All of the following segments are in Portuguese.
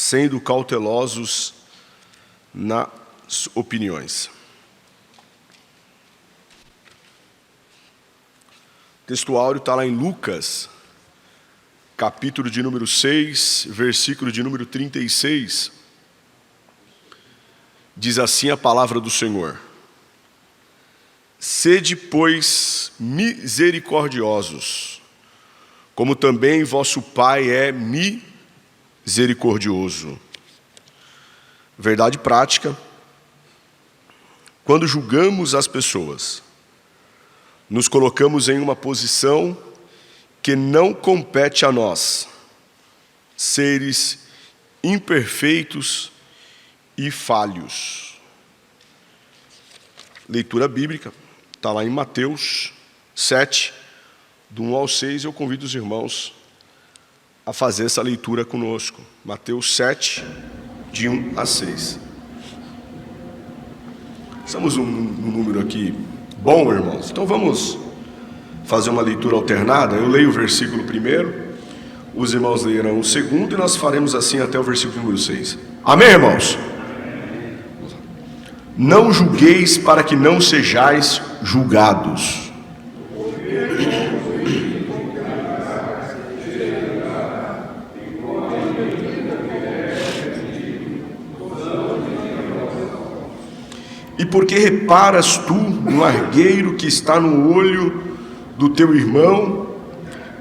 sendo cautelosos nas opiniões. O texto áureo está lá em Lucas, capítulo de número 6, versículo de número 36. Diz assim a palavra do Senhor: sede, pois, misericordiosos, como também vosso Pai é misericordioso. Verdade prática: quando julgamos as pessoas, nos colocamos em uma posição que não compete a nós, seres imperfeitos e falhos. Leitura bíblica, está lá em Mateus 7, do 1 ao 6, eu convido os irmãos a fazer essa leitura conosco. Mateus 7, de 1 a 6. Estamos num número aqui bom, irmãos? Então vamos fazer uma leitura alternada. Eu leio o versículo primeiro, os irmãos lerão o segundo, e nós faremos assim até o versículo número 6. Amém, irmãos? Não julgueis para que não sejais julgados. E porque reparas tu no argueiro que está no olho do teu irmão,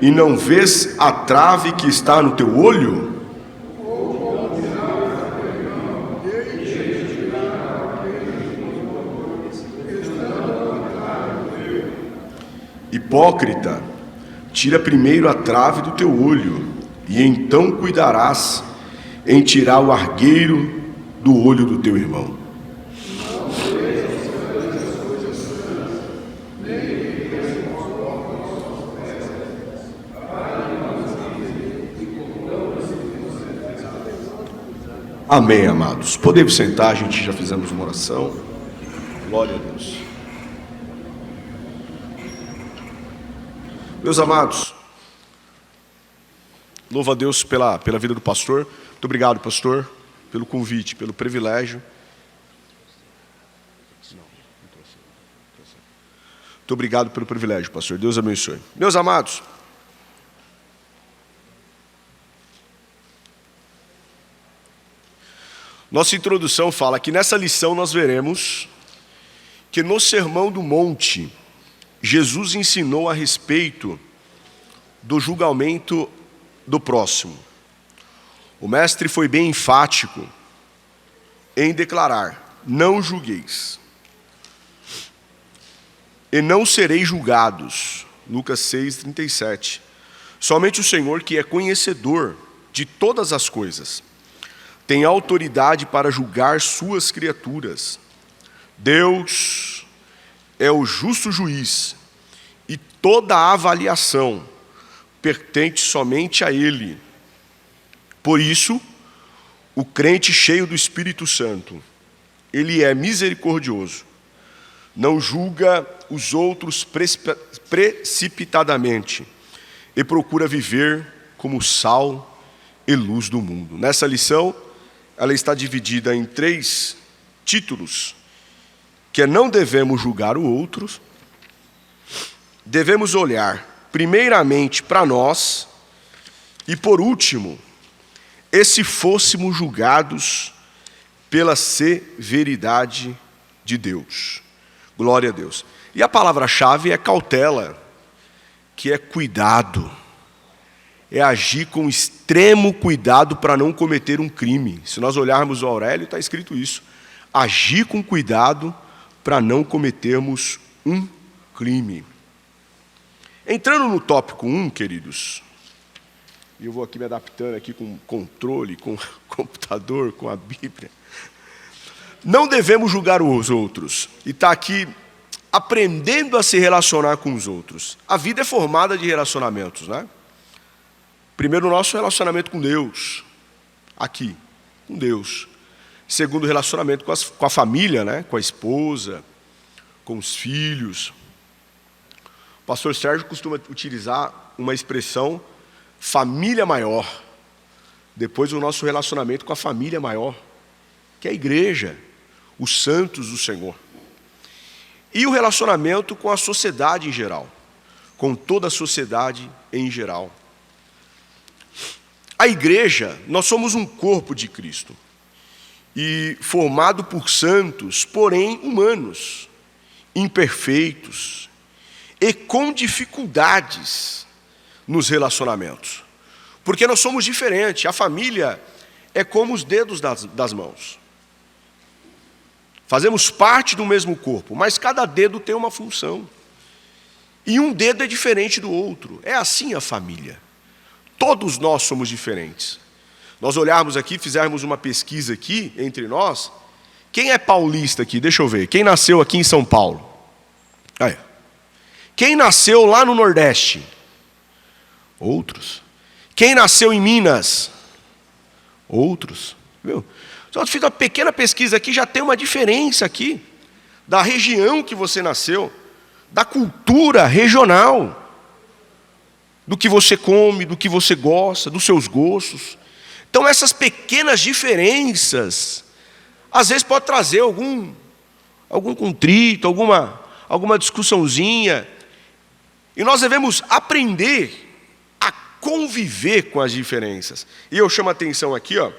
e não vês a trave que está no teu olho? Hipócrita, tira primeiro a trave do teu olho, e então cuidarás em tirar o argueiro do olho do teu irmão. Amém, amados. Podemos sentar, a gente já fizemos uma oração. Glória a Deus. Meus amados, louvo a Deus pela vida do pastor. Muito obrigado, pastor, pelo convite, pelo privilégio. Muito obrigado pelo privilégio, pastor. Deus abençoe. Meus amados, nossa introdução fala que nessa lição nós veremos que no Sermão do Monte, Jesus ensinou a respeito do julgamento do próximo. O mestre foi bem enfático em declarar: não julgueis, e não sereis julgados. Lucas 6:37. Somente o Senhor, que é conhecedor de todas as coisas, tem autoridade para julgar suas criaturas. Deus é o justo juiz, e toda a avaliação pertence somente a Ele. Por isso, o crente cheio do Espírito Santo, ele é misericordioso, não julga os outros precipitadamente, e procura viver como sal e luz do mundo. Nessa lição, ela está dividida em 3 títulos, que é: não devemos julgar o outro, devemos olhar primeiramente para nós, e por último, e se fôssemos julgados pela severidade de Deus. Glória a Deus. E a palavra-chave é cautela, que é cuidado. É agir com extremo cuidado para não cometer um crime. Se nós olharmos o Aurélio, está escrito isso: agir com cuidado para não cometermos um crime. Entrando no tópico 1, queridos, e eu vou aqui me adaptando aqui com o controle, com o computador, com a Bíblia. Não devemos julgar os outros. E está aqui: aprendendo a se relacionar com os outros. A vida é formada de relacionamentos, né? Primeiro, o nosso relacionamento com Deus, aqui, com Deus. Segundo, o relacionamento com a família, né? Com a esposa, com os filhos. O pastor Sérgio costuma utilizar uma expressão: família maior. depois o nosso relacionamento com a família maior, que é a igreja, os santos do Senhor. E o relacionamento com a sociedade em geral, com toda a sociedade em geral. A igreja, nós somos um corpo de Cristo, e formado por santos, porém humanos, imperfeitos e com dificuldades nos relacionamentos. Porque nós somos diferentes, a família é como os dedos das mãos. Fazemos parte do mesmo corpo, mas cada dedo tem uma função. E um dedo é diferente do outro. É assim a família. Todos nós somos diferentes. Nós olharmos aqui, fizermos uma pesquisa aqui entre nós. Quem é paulista aqui? Deixa eu ver. Quem nasceu aqui em São Paulo? Aí. Quem nasceu lá no Nordeste? Outros. Quem nasceu em Minas? Outros. Viu? Só fiz uma pequena pesquisa aqui, já tem uma diferença aqui, da região que você nasceu, da cultura regional, do que você come, do que você gosta, dos seus gostos. Então essas pequenas diferenças, às vezes pode trazer algum contrito, alguma discussãozinha. E nós devemos aprender a conviver com as diferenças. E eu chamo a atenção aqui, ó.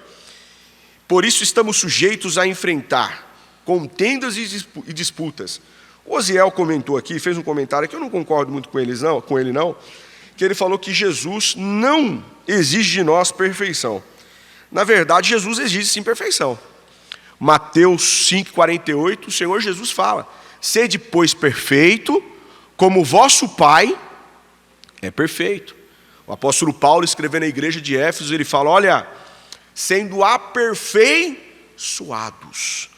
Por isso estamos sujeitos a enfrentar contendas e disputas. O Osiel comentou aqui, fez um comentário que eu não concordo muito com ele não, que ele falou que Jesus não exige de nós perfeição. Na verdade, Jesus exige sim perfeição. Mateus 5,48, o Senhor Jesus fala: sede, pois, perfeito, como vosso Pai é perfeito. O apóstolo Paulo, escrevendo à igreja de Éfeso, ele fala: olha, sendo aperfeiçoados.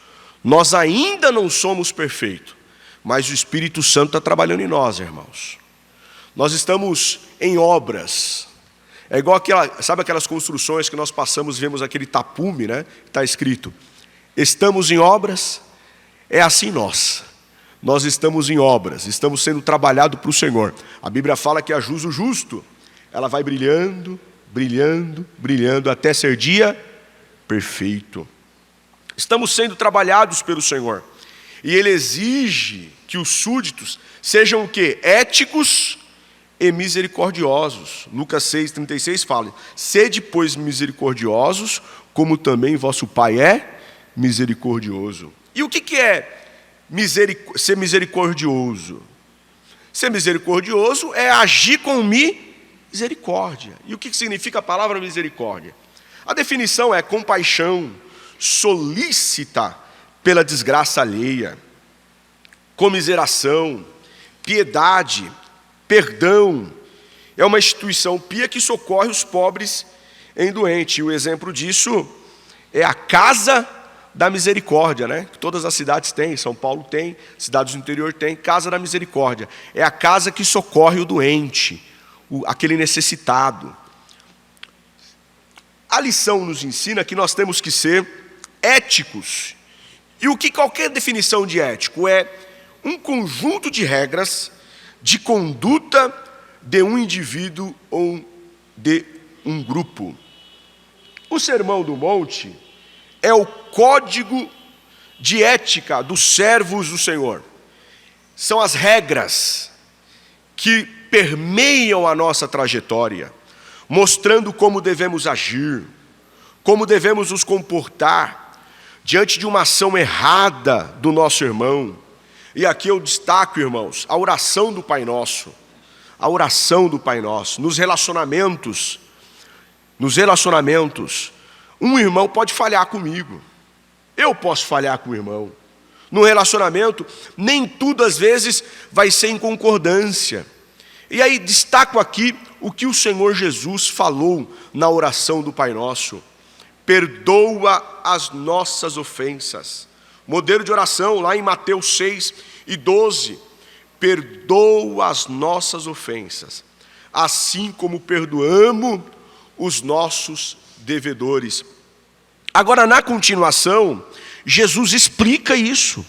Nós ainda não somos perfeitos, mas o Espírito Santo está trabalhando em nós, irmãos. Nós estamos em obras. É igual sabe aquelas construções que nós passamos, vemos aquele tapume, né? Está escrito: estamos em obras. É assim nós estamos em obras, estamos sendo trabalhados para o Senhor. A Bíblia fala que a luz do justo, ela vai brilhando, brilhando, brilhando, até ser dia perfeito. Estamos sendo trabalhados pelo Senhor. E Ele exige que os súditos sejam o quê? Éticos e misericordiosos. Lucas 6,36 fala: sede, pois, misericordiosos, como também vosso Pai é misericordioso. E o que é ser misericordioso? Ser misericordioso é agir com misericórdia. E o que significa a palavra misericórdia? A definição é compaixão solícita pela desgraça alheia, comiseração, piedade, perdão. É uma instituição pia que socorre os pobres em doente. E o exemplo disso é a Casa da Misericórdia, né? Que todas as cidades têm, São Paulo tem, cidades do interior têm, Casa da Misericórdia. É a casa que socorre o doente, aquele necessitado. A lição nos ensina que nós temos que ser éticos. E o que qualquer definição de ético é um conjunto de regras de conduta de um indivíduo ou de um grupo. O Sermão do Monte é o código de ética dos servos do Senhor. São as regras que permeiam a nossa trajetória, mostrando como devemos agir, como devemos nos comportar diante de uma ação errada do nosso irmão. E aqui eu destaco, irmãos, a oração do Pai Nosso. A oração do Pai Nosso. Nos relacionamentos, um irmão pode falhar comigo. Eu posso falhar com o irmão. No relacionamento, nem tudo às vezes vai ser em concordância. E aí destaco aqui o que o Senhor Jesus falou na oração do Pai Nosso: perdoa as nossas ofensas. Modelo de oração lá em Mateus 6:12. Perdoa as nossas ofensas, assim como perdoamos os nossos devedores. Agora, na continuação, Jesus explica isso.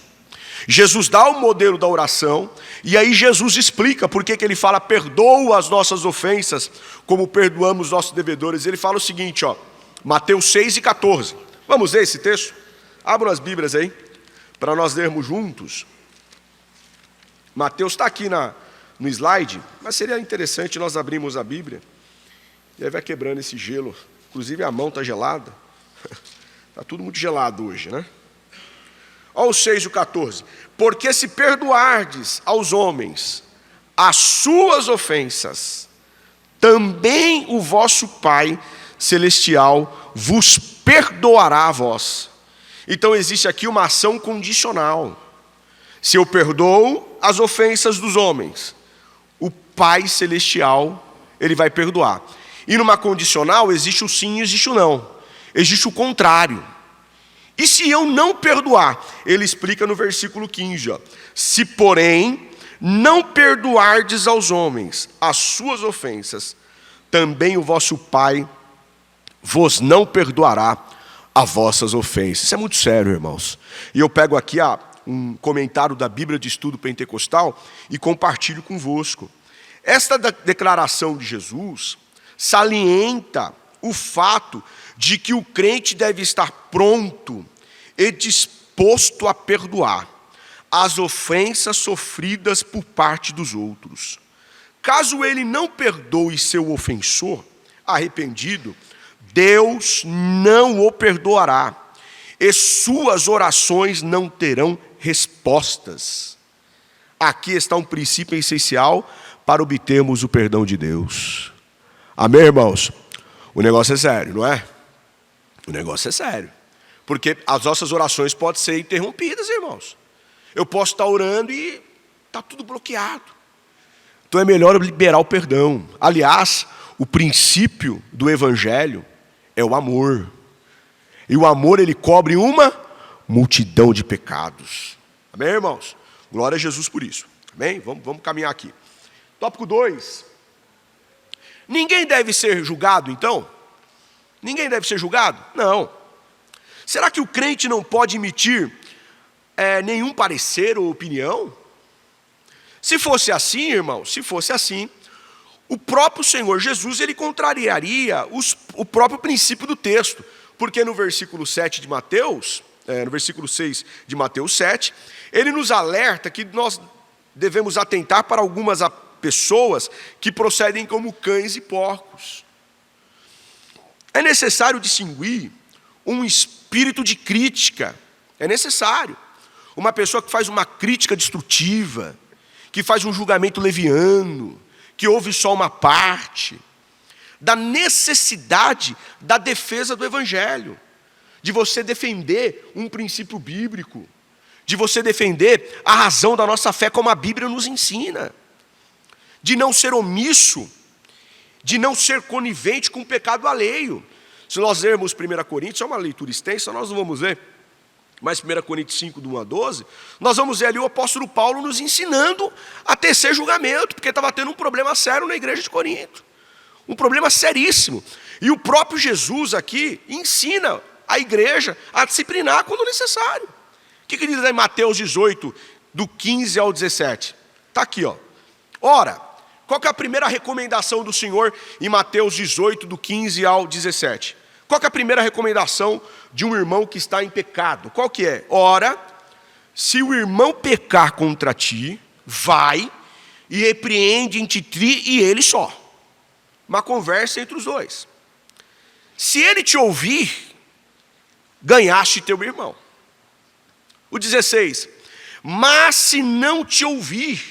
Jesus dá o modelo da oração, e aí Jesus explica por que ele fala perdoa as nossas ofensas, como perdoamos os nossos devedores. Ele fala o seguinte, ó: Mateus 6 e 14. Vamos ler esse texto? Abram as Bíblias aí, para nós lermos juntos. Mateus está aqui no slide, mas seria interessante nós abrirmos a Bíblia. E aí vai quebrando esse gelo. Inclusive a mão está gelada. Está tudo muito gelado hoje, né? Olha o 6 e o 14. Porque se perdoardes aos homens as suas ofensas, também o vosso Pai Celestial vos perdoará a vós. Então existe aqui uma ação condicional. Se eu perdoo as ofensas dos homens, o Pai Celestial, Ele vai perdoar. E numa condicional existe o sim e existe o não. Existe o contrário. E se eu não perdoar? Ele explica no versículo 15. Se, porém, não perdoardes aos homens as suas ofensas, também o vosso Pai vos não perdoará as vossas ofensas. Isso é muito sério, irmãos. E eu pego aqui um comentário da Bíblia de Estudo Pentecostal e compartilho convosco. Esta declaração de Jesus salienta o fato de que o crente deve estar pronto e disposto a perdoar as ofensas sofridas por parte dos outros. Caso ele não perdoe seu ofensor arrependido, Deus não o perdoará e suas orações não terão respostas. Aqui está um princípio essencial para obtermos o perdão de Deus. Amém, irmãos? O negócio é sério, não é? O negócio é sério. Porque as nossas orações podem ser interrompidas, irmãos. Eu posso estar orando e está tudo bloqueado. Então é melhor liberar o perdão. Aliás, o princípio do Evangelho é o amor. E o amor, ele cobre uma multidão de pecados. Amém, irmãos? Glória a Jesus por isso. Amém? Vamos caminhar aqui. Tópico 2. Ninguém deve ser julgado, então? Ninguém deve ser julgado? Não. Será que o crente não pode emitir nenhum parecer ou opinião? Se fosse assim, irmão, se fosse assim, o próprio Senhor Jesus, ele contrariaria o próprio princípio do texto. Porque no versículo 7 de Mateus, no versículo 6 de Mateus 7, ele nos alerta que nós devemos atentar para algumas pessoas que procedem como cães e porcos. É necessário distinguir um espírito de crítica. É necessário. Uma pessoa que faz uma crítica destrutiva, que faz um julgamento leviano, que ouve só uma parte, da necessidade da defesa do Evangelho, de você defender um princípio bíblico, de você defender a razão da nossa fé como a Bíblia nos ensina, de não ser omisso, de não ser conivente com o pecado alheio. Se nós lermos 1 Coríntios, é uma leitura extensa, nós não vamos ver, mas 1 Coríntios 5, do 1 a 12, nós vamos ver ali o apóstolo Paulo nos ensinando a tecer julgamento, porque estava tendo um problema sério na igreja de Corinto. Um problema seríssimo. E o próprio Jesus aqui ensina a igreja a disciplinar quando necessário. O que diz aí em Mateus 18, do 15 ao 17? Está aqui, ó. Ora, qual que é a primeira recomendação do Senhor em Mateus 18, do 15 ao 17? Qual que é a primeira recomendação de um irmão que está em pecado? Qual que é? Ora, se o irmão pecar contra ti, vai e repreende entre ti e ele só. Uma conversa entre os dois. Se ele te ouvir, ganhaste teu irmão. O 16. Mas se não te ouvir,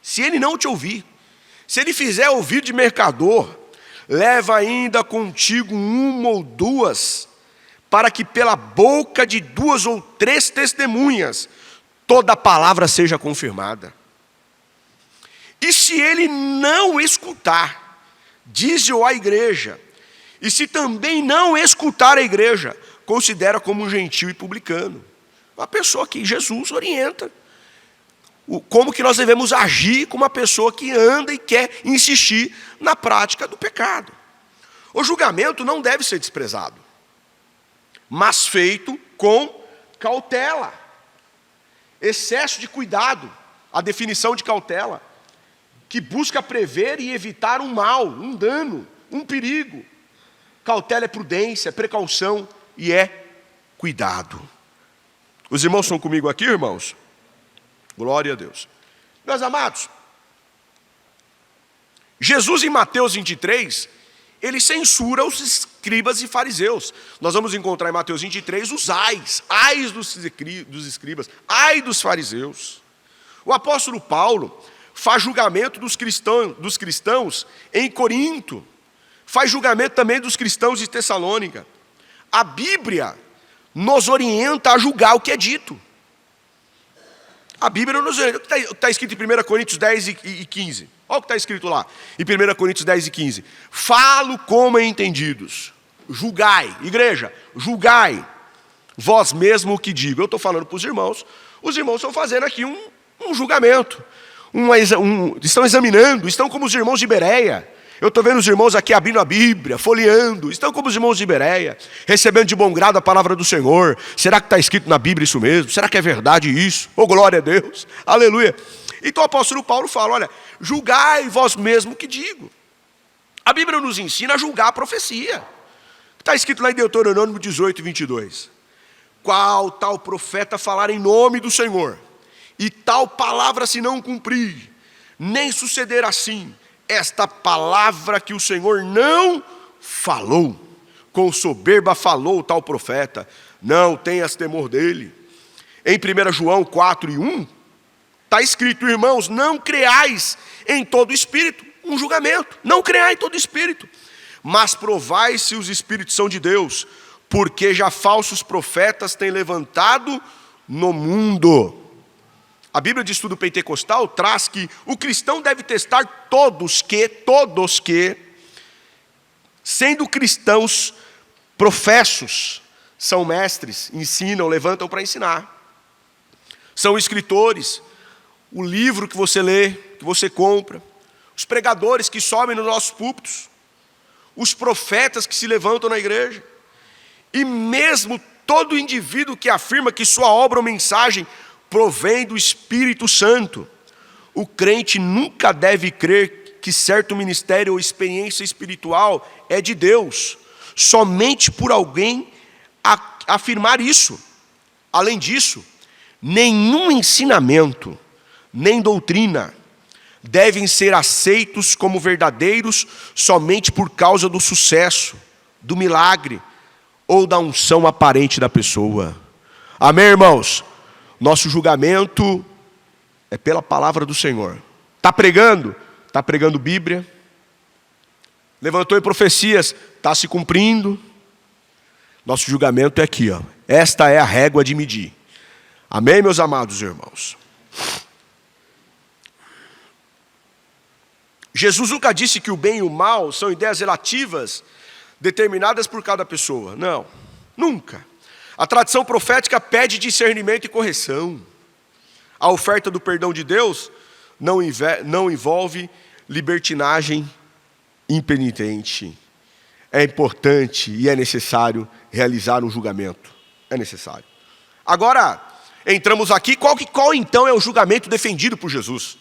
se ele não te ouvir, se ele fizer ouvir de mercador, leva ainda contigo uma ou duas, para que pela boca de 2 ou 3 testemunhas, toda a palavra seja confirmada. E se ele não escutar, dize-o à igreja, e se também não escutar a igreja, considera como um gentio e publicano. Uma pessoa que Jesus orienta. Como que nós devemos agir com uma pessoa que anda e quer insistir na prática do pecado. O julgamento não deve ser desprezado, mas feito com cautela. Excesso de cuidado, a definição de cautela, que busca prever e evitar um mal, um dano, um perigo. cautela é prudência, é precaução e é cuidado. Os irmãos estão comigo aqui, irmãos? Glória a Deus. Meus amados, Jesus em Mateus 23, ele censura os escribas e fariseus. Nós vamos encontrar em Mateus 23 os ais dos escribas, ai dos fariseus. O apóstolo Paulo faz julgamento dos cristãos em Corinto, faz julgamento também dos cristãos de Tessalônica. A Bíblia nos orienta a julgar o que é dito. A Bíblia nos orienta. O que está escrito em 1 Coríntios 10 e 15? Olha o que está escrito lá, em 1 Coríntios 10 e 15. Falo como entendidos. Julgai, igreja, julgai vós mesmo o que digo. Eu estou falando para os irmãos estão fazendo aqui um julgamento. Estão examinando, estão como os irmãos de Bereia. Eu estou vendo os irmãos aqui abrindo a Bíblia, folheando, estão como os irmãos de Bereia, recebendo de bom grado a palavra do Senhor. Será que está escrito na Bíblia isso mesmo? Será que é verdade isso? Oh, glória a Deus, aleluia. Então o apóstolo Paulo fala, olha, julgai vós mesmo o que digo. A Bíblia nos ensina a julgar a profecia. Está escrito lá em Deuteronômio 18, 22. Qual tal profeta falar em nome do Senhor, e tal palavra se não cumprir, nem suceder assim, esta palavra que o Senhor não falou, com soberba falou tal profeta, não tenhas temor dele. Em 1 João 4 e 1, está escrito, irmãos, não creais em todo espírito, um julgamento, não creai em todo espírito, mas provai se os espíritos são de Deus, porque já falsos profetas têm levantado no mundo. A Bíblia de Estudo Pentecostal traz que o cristão deve testar todos que, sendo cristãos professos, são mestres, ensinam, levantam para ensinar. São escritores, o livro que você lê, que você compra, os pregadores que sobem nos nossos púlpitos, os profetas que se levantam na igreja, e mesmo todo indivíduo que afirma que sua obra ou mensagem provém do Espírito Santo. O crente nunca deve crer que certo ministério ou experiência espiritual é de Deus, somente por alguém afirmar isso. Além disso, nenhum ensinamento, nem doutrina, devem ser aceitos como verdadeiros somente por causa do sucesso, do milagre ou da unção aparente da pessoa. Amém, irmãos? Nosso julgamento é pela palavra do Senhor. Está pregando? Está pregando Bíblia. Levantou em profecias? Está se cumprindo. Nosso julgamento é aqui, ó. Esta é a régua de medir. Amém, meus amados irmãos? Jesus nunca disse que o bem e o mal são ideias relativas, determinadas por cada pessoa. Não, nunca. A tradição profética pede discernimento e correção. A oferta do perdão de Deus não envolve libertinagem impenitente. É importante e é necessário realizar um julgamento. É necessário. Agora, entramos aqui, qual então é o julgamento defendido por Jesus?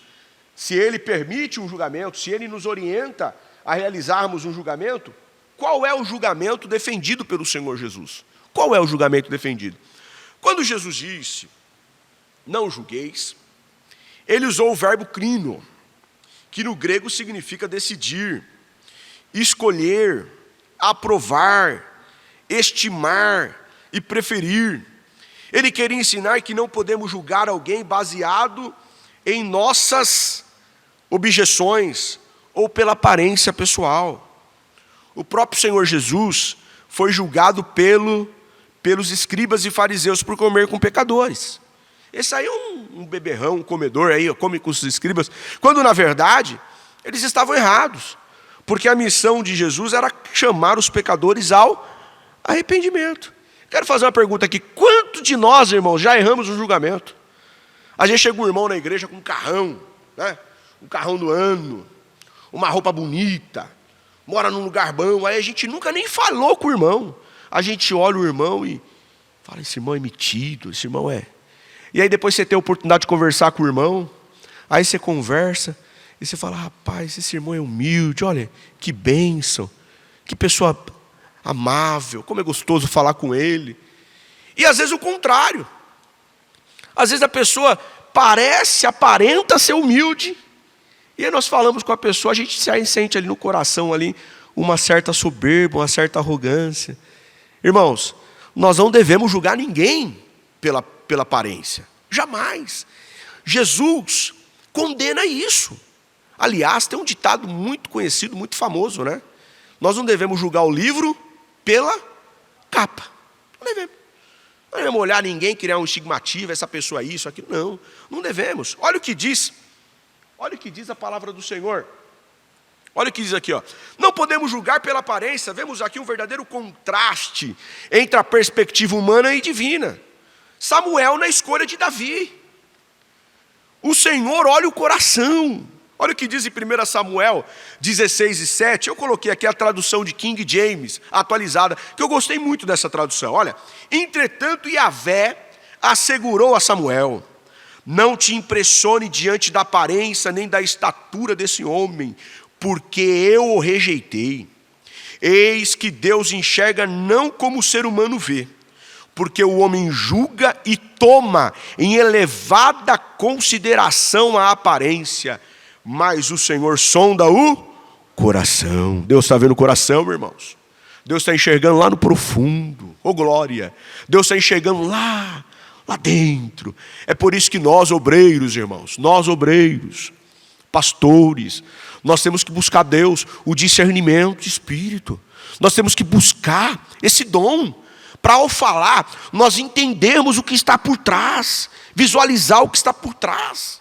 Se ele permite um julgamento, se ele nos orienta a realizarmos um julgamento, qual é o julgamento defendido pelo Senhor Jesus? Qual é o julgamento defendido? Quando Jesus disse, não julgueis, ele usou o verbo crino, que no grego significa decidir, escolher, aprovar, estimar e preferir. Ele queria ensinar que não podemos julgar alguém baseado em nossas objeções ou pela aparência pessoal. O próprio Senhor Jesus foi julgado pelos escribas e fariseus por comer com pecadores. Esse aí é um beberrão, um comedor aí, come com os escribas, quando na verdade eles estavam errados, porque a missão de Jesus era chamar os pecadores ao arrependimento. Quero fazer uma pergunta aqui, quantos de nós, irmãos, já erramos no julgamento? A gente chega um irmão na igreja com um carrão, né? Um carrão do ano, uma roupa bonita, mora num lugar bom, aí a gente nunca nem falou com o irmão. A gente olha o irmão e fala, esse irmão é metido, esse irmão é... E aí depois você tem a oportunidade de conversar com o irmão, aí você conversa, e você fala, rapaz, esse irmão é humilde, olha, que bênção, que pessoa amável, como é gostoso falar com ele. E às vezes o contrário. Às vezes a pessoa aparenta ser humilde, e aí nós falamos com a pessoa, a gente sente ali no coração ali uma certa soberba, uma certa arrogância. Irmãos, nós não devemos julgar ninguém pela aparência. Jamais. Jesus condena isso. Aliás, tem um ditado muito conhecido, muito famoso, né? Nós não devemos julgar o livro pela capa. Não devemos. Não devemos olhar ninguém, criar um estigmativa, essa pessoa é isso, aquilo. Não, não devemos. Olha o que diz. Olha o que diz a palavra do Senhor. Olha o que diz aqui, ó. Não podemos julgar pela aparência. Vemos aqui um verdadeiro contraste entre a perspectiva humana e divina. Samuel na escolha de Davi. O Senhor olha o coração. Olha o que diz em 1 Samuel 16:7. Eu coloquei aqui a tradução de King James, atualizada, que eu gostei muito dessa tradução. Olha, entretanto Yahvé assegurou a Samuel: não te impressione diante da aparência nem da estatura desse homem, porque eu o rejeitei. Eis que Deus enxerga não como o ser humano vê, porque o homem julga e toma em elevada consideração a aparência, mas o Senhor sonda o coração. Deus está vendo o coração, meus irmãos. Deus está enxergando lá no profundo. Oh glória! Deus está enxergando lá dentro. É por isso que nós obreiros, irmãos, nós obreiros, pastores, nós temos que buscar Deus, o discernimento de espírito. Nós temos que buscar esse dom, para ao falar, nós entendermos o que está por trás, visualizar o que está por trás.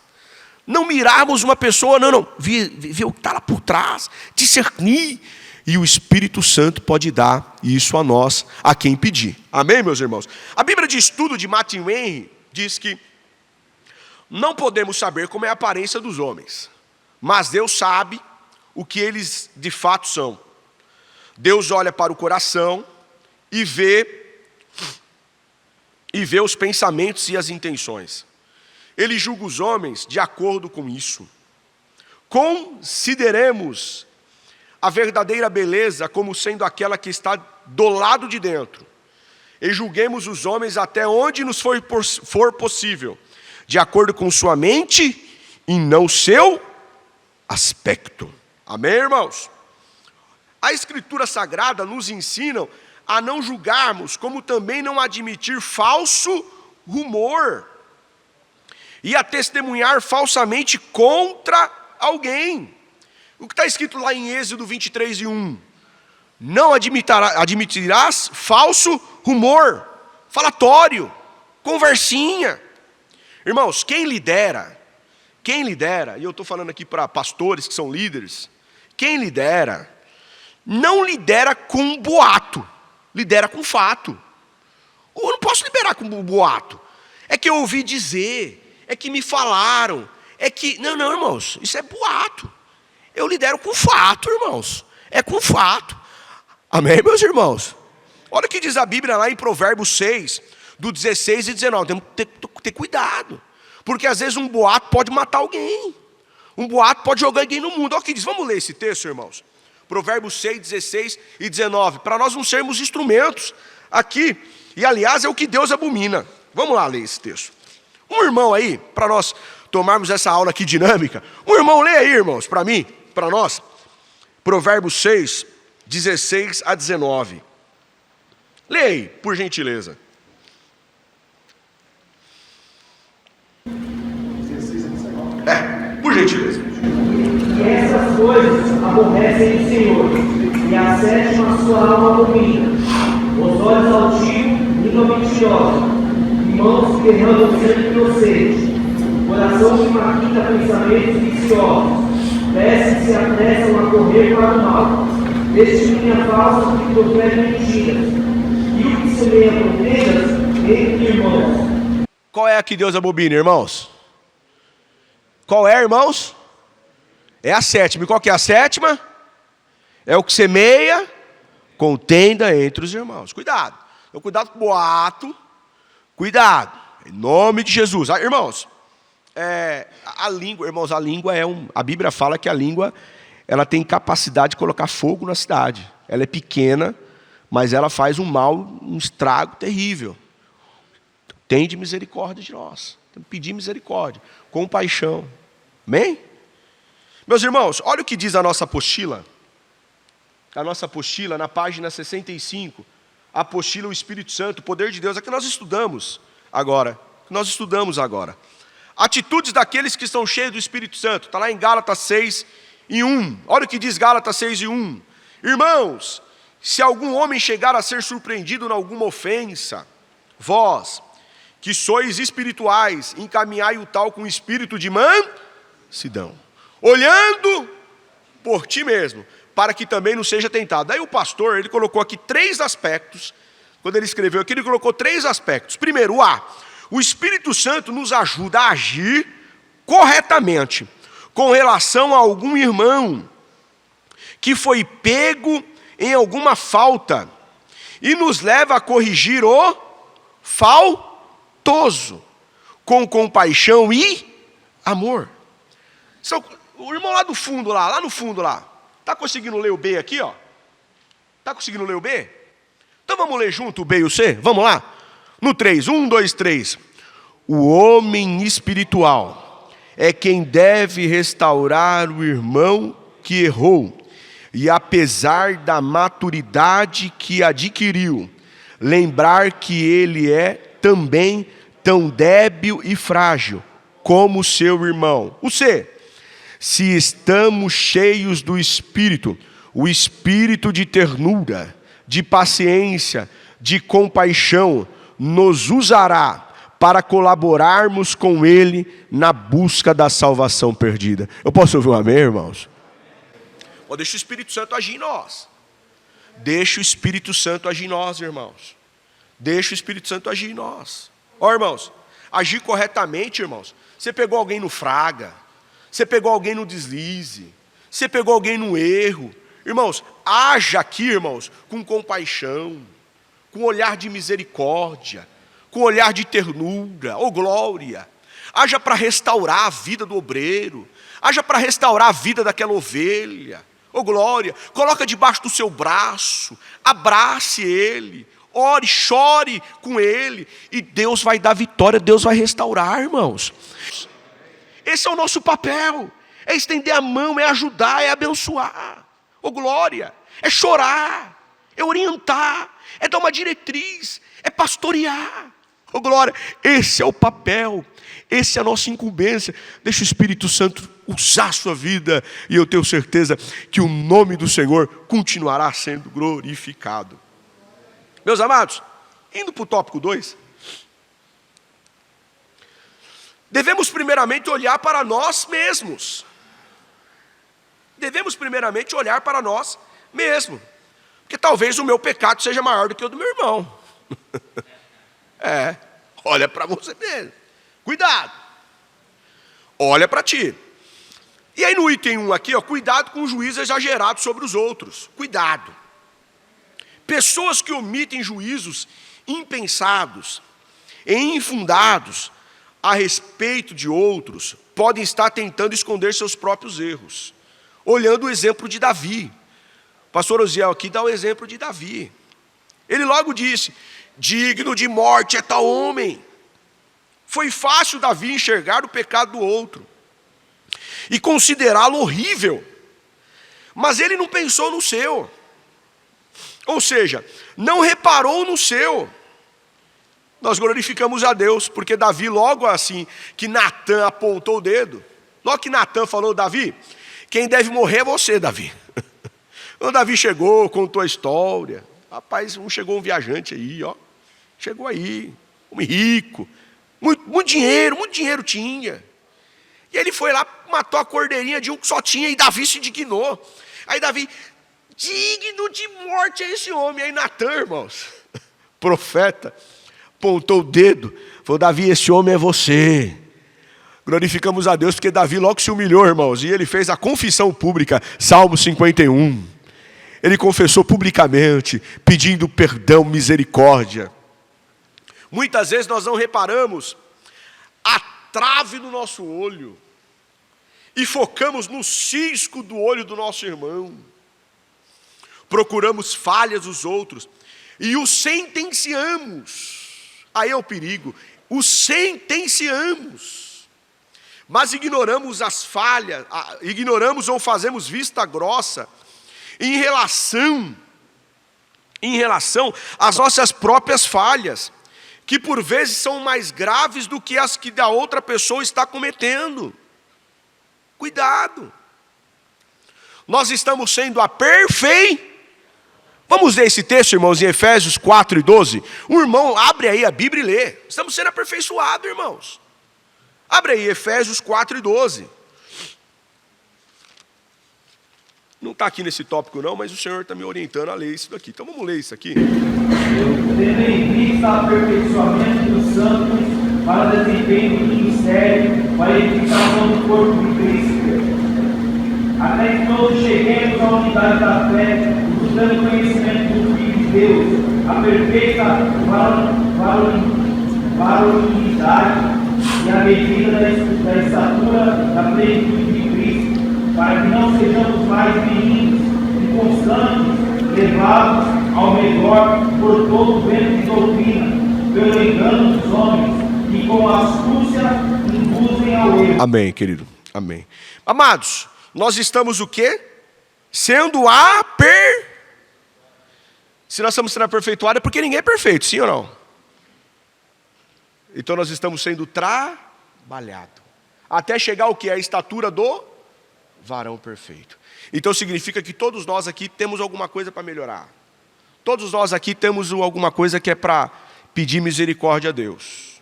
Não mirarmos uma pessoa, não. Ver o que está lá por trás, discernir. E o Espírito Santo pode dar isso a nós, a quem pedir. Amém, meus irmãos? A Bíblia de Estudo de Matthew Henry diz que não podemos saber como é a aparência dos homens, mas Deus sabe o que eles de fato são. Deus olha para o coração e vê os pensamentos e as intenções. Ele julga os homens de acordo com isso. Consideremos a verdadeira beleza como sendo aquela que está do lado de dentro. E julguemos os homens até onde nos for possível, de acordo com sua mente e não seu aspecto. Amém, irmãos? A Escritura Sagrada nos ensina a não julgarmos, como também não admitir falso rumor e a testemunhar falsamente contra alguém. O que está escrito lá em Êxodo 23:1? Não admitirás falso rumor, falatório, conversinha. Irmãos, quem lidera, e eu estou falando aqui para pastores que são líderes, quem lidera, não lidera com boato, lidera com fato. Eu não posso liberar com boato. É que eu ouvi dizer, é que me falaram, é que... Não, irmãos, isso é boato. Eu lidero com fato, irmãos. É com fato. Amém, meus irmãos? Olha o que diz a Bíblia lá em Provérbios 6, do 16 e 19. Temos que ter cuidado. Porque às vezes um boato pode matar alguém. Um boato pode jogar alguém no mundo. Olha o que diz. Vamos ler esse texto, irmãos. Provérbios 6, 16 e 19. Para nós não sermos instrumentos aqui. E aliás é o que Deus abomina. Vamos lá ler esse texto. Um irmão aí, para nós tomarmos essa aula aqui dinâmica. Um irmão, lê aí, irmãos, para mim, para nós. Provérbios 6, 16 a 19. Lê aí, por gentileza. Por gentileza. E essas coisas aborrecem o Senhor, e a sétima sua alma abomina. Os olhos altivos, língua mentirosa, mãos que derramam sangue inocente, coração que maquina pensamentos viciosos, pés que se apressam a correr para o mal, testemunha falsa que profere mentiras, e o que semeia contendas entre irmãos. Qual é a que Deus abomina, irmãos? Qual é, irmãos? É a sétima. E qual que é a sétima? É o que semeia contenda entre os irmãos. Cuidado. Então, cuidado com o boato. Cuidado. Em nome de Jesus. Irmãos, a língua, irmãos, a língua a Bíblia fala que a língua, ela tem capacidade de colocar fogo na cidade. Ela é pequena, mas ela faz um mal, um estrago terrível. Tende misericórdia de nós. Temos que pedir misericórdia, compaixão. Amém? Meus irmãos, olha o que diz a nossa apostila. A nossa apostila, na página 65. A apostila, o Espírito Santo, o poder de Deus. É que nós estudamos agora. Atitudes daqueles que estão cheios do Espírito Santo. Está lá em Gálatas 6:1. Olha o que diz Gálatas 6:1. Irmãos, se algum homem chegar a ser surpreendido em alguma ofensa, vós, que sois espirituais, encaminhai o tal com espírito de mansidão, olhando por ti mesmo, para que também não seja tentado. Aí o pastor, ele colocou aqui 3 aspectos, quando ele escreveu aqui, ele colocou 3 aspectos. Primeiro, o Espírito Santo nos ajuda a agir corretamente com relação a algum irmão que foi pego em alguma falta e nos leva a corrigir o faltoso com compaixão e amor. O irmão lá no fundo lá, está conseguindo ler o B aqui, ó? Está conseguindo ler o B? Então vamos ler junto o B e o C? Vamos lá? No 3, 1, 2, 3. O homem espiritual é quem deve restaurar o irmão que errou, e apesar da maturidade que adquiriu, lembrar que ele é também tão débil e frágil como seu irmão. O C. Se estamos cheios do Espírito, o Espírito de ternura, de paciência, de compaixão, nos usará para colaborarmos com Ele na busca da salvação perdida. Eu posso ouvir um amém, irmãos? Deixa o Espírito Santo agir em nós. Deixa o Espírito Santo agir em nós, irmãos. Deixa o Espírito Santo agir em nós. Irmãos, agir corretamente, irmãos. Você pegou alguém no fraga, você pegou alguém no deslize, você pegou alguém no erro. Irmãos, haja aqui, irmãos, com compaixão, com olhar de misericórdia, com olhar de ternura, glória. Haja para restaurar a vida do obreiro, haja para restaurar a vida daquela ovelha, glória. Coloca debaixo do seu braço, abrace ele, ore, chore com ele, e Deus vai dar vitória, Deus vai restaurar, irmãos. Esse é o nosso papel, é estender a mão, é ajudar, é abençoar, glória, é chorar, é orientar, é dar uma diretriz, é pastorear, glória. Esse é o papel, essa é a nossa incumbência. Deixa o Espírito Santo usar a sua vida, e eu tenho certeza que o nome do Senhor continuará sendo glorificado. Meus amados, indo para o tópico 2, devemos primeiramente olhar para nós mesmos. Devemos primeiramente olhar para nós mesmos, porque talvez o meu pecado seja maior do que o do meu irmão. Olha para você mesmo, cuidado, olha para ti. E aí no item 1 aqui, cuidado com o juízo exagerado sobre os outros. Cuidado. Pessoas que omitem juízos impensados e infundados a respeito de outros podem estar tentando esconder seus próprios erros. Olhando o exemplo de Davi. O pastor Osiel aqui dá o exemplo de Davi. Ele logo disse: digno de morte é tal homem. Foi fácil Davi enxergar o pecado do outro e considerá-lo horrível, mas ele não pensou no seu, ou seja, não reparou no seu. Nós glorificamos a Deus, porque Davi, logo assim que Natã apontou o dedo, logo que Natã falou: Davi, quem deve morrer é você, Davi. Quando Davi chegou, contou a história. Rapaz, chegou um viajante aí, chegou aí, um rico, muito dinheiro tinha. E ele foi lá, matou a cordeirinha de um que só tinha, e Davi se indignou. Aí Davi: digno de morte é esse homem. Aí Natã, irmãos, profeta, apontou o dedo, falou: Davi, esse homem é você. Glorificamos a Deus, porque Davi logo se humilhou, irmãos, e ele fez a confissão pública, Salmo 51. Ele confessou publicamente, pedindo perdão, misericórdia. Muitas vezes nós não reparamos a trave do nosso olho e focamos no cisco do olho do nosso irmão. Procuramos falhas dos outros e o sentenciamos. Aí é o perigo. O sentenciamos. Mas ignoramos as falhas, ignoramos ou fazemos vista grossa em relação às nossas próprias falhas, que por vezes são mais graves do que as que a outra pessoa está cometendo. Cuidado. Nós estamos sendo Vamos ler esse texto, irmãos, em Efésios 4:12. O irmão abre aí a Bíblia e lê. Estamos sendo aperfeiçoados, irmãos. Abre aí, Efésios 4:12. Não está aqui nesse tópico não, mas o Senhor está me orientando a ler isso daqui. Então vamos ler isso aqui. Tendo em vista o aperfeiçoamento dos santos para desempenho do ministério, para a edificação do corpo de Cristo, até que todos cheguemos à unidade da fé, buscando o conhecimento do Filho de Deus, a perfeita varonilidade e a medida da estatura da plenitude de Cristo, para que não sejamos mais meninos, inconstantes, levados ao redor por todo vento de doutrina, pelo engano dos homens, que com astúcia induzem ao erro. Amém, querido. Amém. Amados, nós estamos o quê? Sendo Se nós estamos sendo aperfeiçoados é porque ninguém é perfeito, sim ou não? Então nós estamos sendo trabalhados. Até chegar o quê? A estatura do varão perfeito. Então significa que todos nós aqui temos alguma coisa para melhorar. Todos nós aqui temos alguma coisa que é para pedir misericórdia a Deus.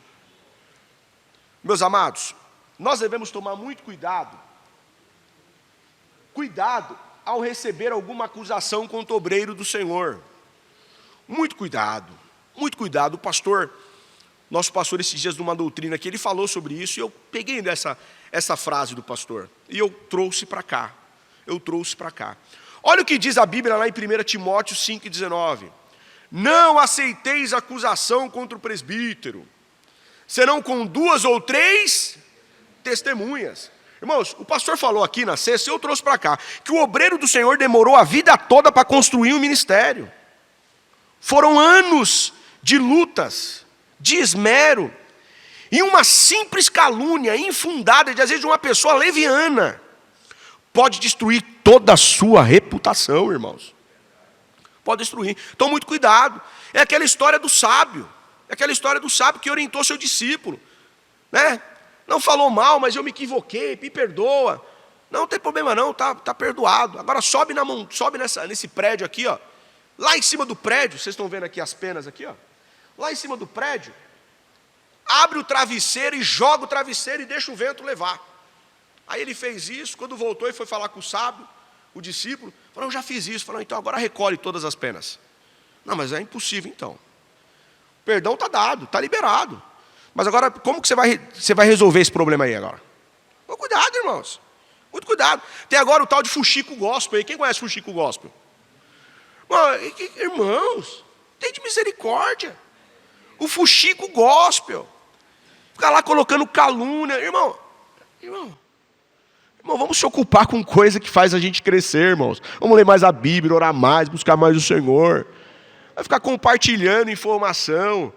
Meus amados, nós devemos tomar muito cuidado ao receber alguma acusação contra o obreiro do Senhor. Muito cuidado. O nosso pastor esses dias numa doutrina aqui, ele falou sobre isso, e eu peguei essa frase do pastor, e eu trouxe para cá. Olha o que diz a Bíblia lá em 1 Timóteo 5,19. Não aceiteis acusação contra o presbítero, senão com 2 ou 3 testemunhas. Irmãos, o pastor falou aqui na sexta, eu trouxe para cá, que o obreiro do Senhor demorou a vida toda para construir um ministério. Foram anos de lutas, de esmero, e uma simples calúnia infundada, de às vezes de uma pessoa leviana, pode destruir toda a sua reputação, irmãos. Pode destruir. Então, muito cuidado. É aquela história do sábio. Que orientou seu discípulo. Né? Não falou mal, mas eu me equivoquei, me perdoa. Não tem problema não, tá perdoado. Agora sobe nesse prédio aqui, ó. Lá em cima do prédio, vocês estão vendo aqui as penas aqui, ó. Lá em cima do prédio, abre o travesseiro e joga o travesseiro e deixa o vento levar. Aí ele fez isso, quando voltou e foi falar com o sábio, o discípulo, falou, eu já fiz isso. Falou, então agora recolhe todas as penas. Não, mas é impossível então. O perdão está dado, está liberado. Mas agora, como que você vai resolver esse problema aí agora? Muito cuidado, irmãos. Muito cuidado. Tem agora o tal de fuxico gospel aí. Quem conhece fuxico gospel? Irmãos, tem de misericórdia. O fuxico gospel. Ficar lá colocando calúnia. Irmão, vamos se ocupar com coisa que faz a gente crescer, irmãos. Vamos ler mais a Bíblia, orar mais, buscar mais o Senhor. Vai ficar compartilhando informação,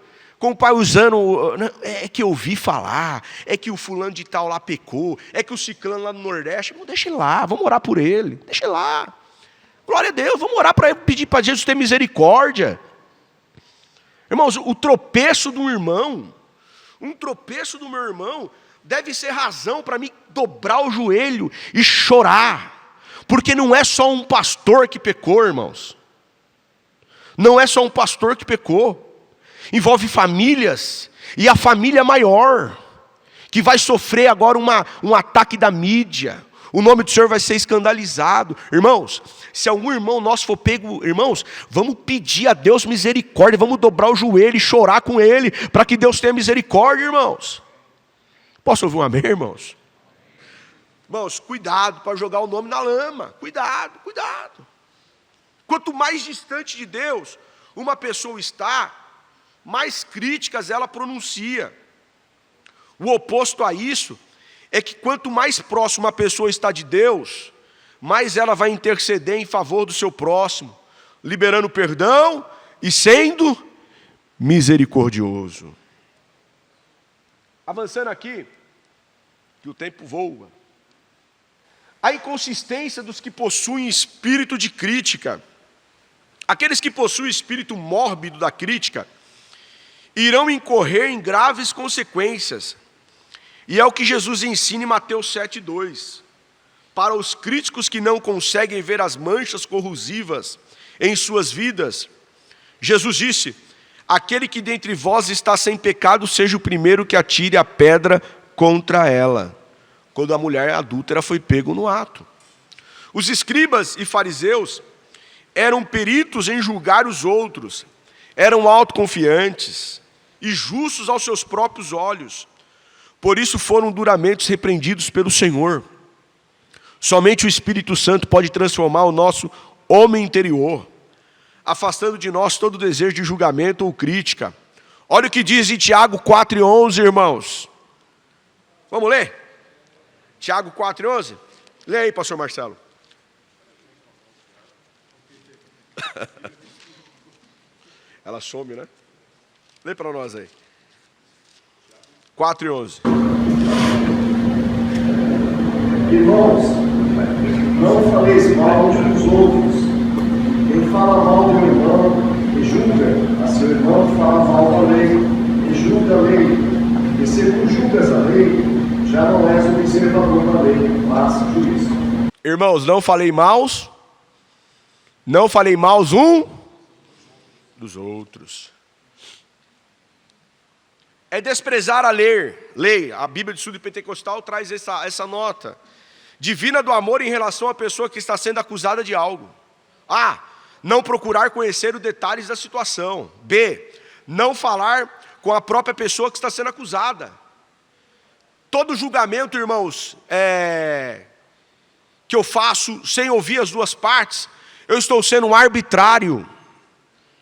usando, é que eu ouvi falar, é que o fulano de tal lá pecou, é que o ciclano lá no Nordeste, deixa ele lá, vamos orar por ele, deixa ele lá. Glória a Deus, vamos orar para ele, pedir para Jesus ter misericórdia. Irmãos, o tropeço do meu irmão, deve ser razão para mim dobrar o joelho e chorar. Porque não é só um pastor que pecou, irmãos. Não é só um pastor que pecou. Envolve famílias. E a família maior, que vai sofrer agora um ataque da mídia. O nome do Senhor vai ser escandalizado. Irmãos, se algum irmão nosso for pego, irmãos, vamos pedir a Deus misericórdia. Vamos dobrar o joelho e chorar com ele, para que Deus tenha misericórdia, irmãos. Posso ouvir um amém, irmãos? Irmãos, cuidado para jogar o nome na lama. Cuidado. Quanto mais distante de Deus uma pessoa está, mais críticas ela pronuncia. O oposto a isso é que quanto mais próximo a pessoa está de Deus, mais ela vai interceder em favor do seu próximo, liberando perdão e sendo misericordioso. Avançando aqui, que o tempo voa. A inconsistência dos que possuem espírito de crítica. Aqueles que possuem espírito mórbido da crítica irão incorrer em graves consequências. E é o que Jesus ensina em Mateus 7,2. Para os críticos que não conseguem ver as manchas corrosivas em suas vidas, Jesus disse: aquele que dentre vós está sem pecado, seja o primeiro que atire a pedra contra ela. Quando a mulher adúltera foi pego no ato. Os escribas e fariseus eram peritos em julgar os outros, eram autoconfiantes e justos aos seus próprios olhos. Por isso foram duramente repreendidos pelo Senhor. Somente o Espírito Santo pode transformar o nosso homem interior, afastando de nós todo desejo de julgamento ou crítica. Olha o que diz em Tiago 4,11, irmãos. Vamos ler? Tiago 4,11. Lê aí, pastor Marcelo. Ela some, né? Lê para nós aí. 4,11. Irmãos, não faleis mal uns dos outros. Quem fala mal do irmão e julga a seu irmão, fala mal da lei e julga a lei. E se tu julgas a lei, já não és o observador da lei, mas juiz. Irmãos, não falei maus um dos outros. É desprezar a lei. A Bíblia de Estudo Pentecostal traz essa nota. Divina do amor em relação à pessoa que está sendo acusada de algo. A. Não procurar conhecer os detalhes da situação. B. Não falar com a própria pessoa que está sendo acusada. Todo julgamento, irmãos, que eu faço sem ouvir as duas partes, eu estou sendo um arbitrário.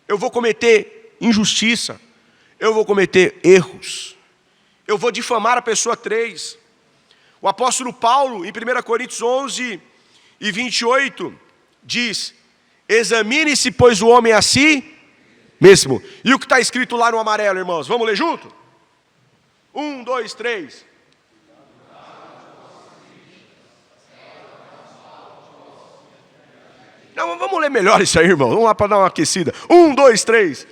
Eu vou cometer injustiça. Eu vou cometer erros. Eu vou difamar a pessoa 3. O apóstolo Paulo, em 1 Coríntios 11 e 28, diz: examine-se, pois, o homem a si mesmo. E o que está escrito lá no amarelo, irmãos? Vamos ler junto? 1, 2, 3. Não, vamos ler melhor isso aí, irmão. Vamos lá para dar uma aquecida. 1, 2, 3.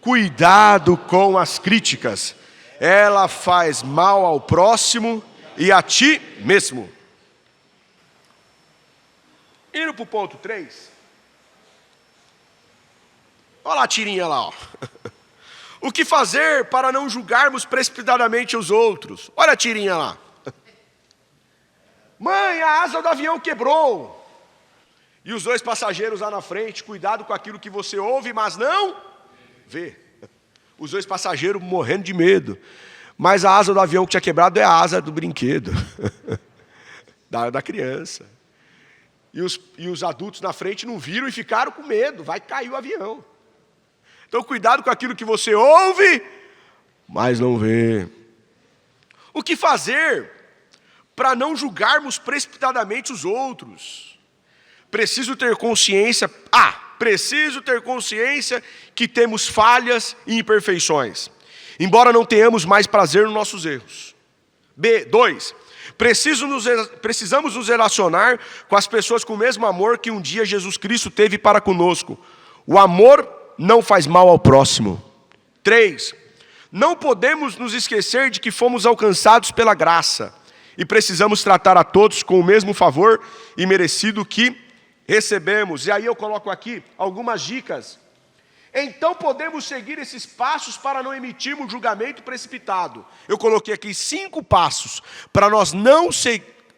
Cuidado com as críticas. Ela faz mal ao próximo e a ti mesmo. Indo para o ponto 3. Olha lá a tirinha lá, ó. O que fazer para não julgarmos precipitadamente os outros? Olha a tirinha lá. Mãe, a asa do avião quebrou. E os 2 passageiros lá na frente, cuidado com aquilo que você ouve, mas não vê. Os 2 passageiros morrendo de medo. Mas a asa do avião que tinha quebrado é a asa do brinquedo. da criança. E os adultos na frente não viram e ficaram com medo. Vai cair o avião. Então cuidado com aquilo que você ouve, mas não vê. O que fazer para não julgarmos precipitadamente os outros? Preciso ter consciência que temos falhas e imperfeições, embora não tenhamos mais prazer nos nossos erros. 2. Precisamos nos relacionar com as pessoas com o mesmo amor que um dia Jesus Cristo teve para conosco. O amor não faz mal ao próximo. 3. Não podemos nos esquecer de que fomos alcançados pela graça e precisamos tratar a todos com o mesmo favor e merecido que recebemos. E aí eu coloco aqui algumas dicas. Então podemos seguir esses passos para não emitirmos julgamento precipitado. Eu coloquei aqui 5 passos para nós não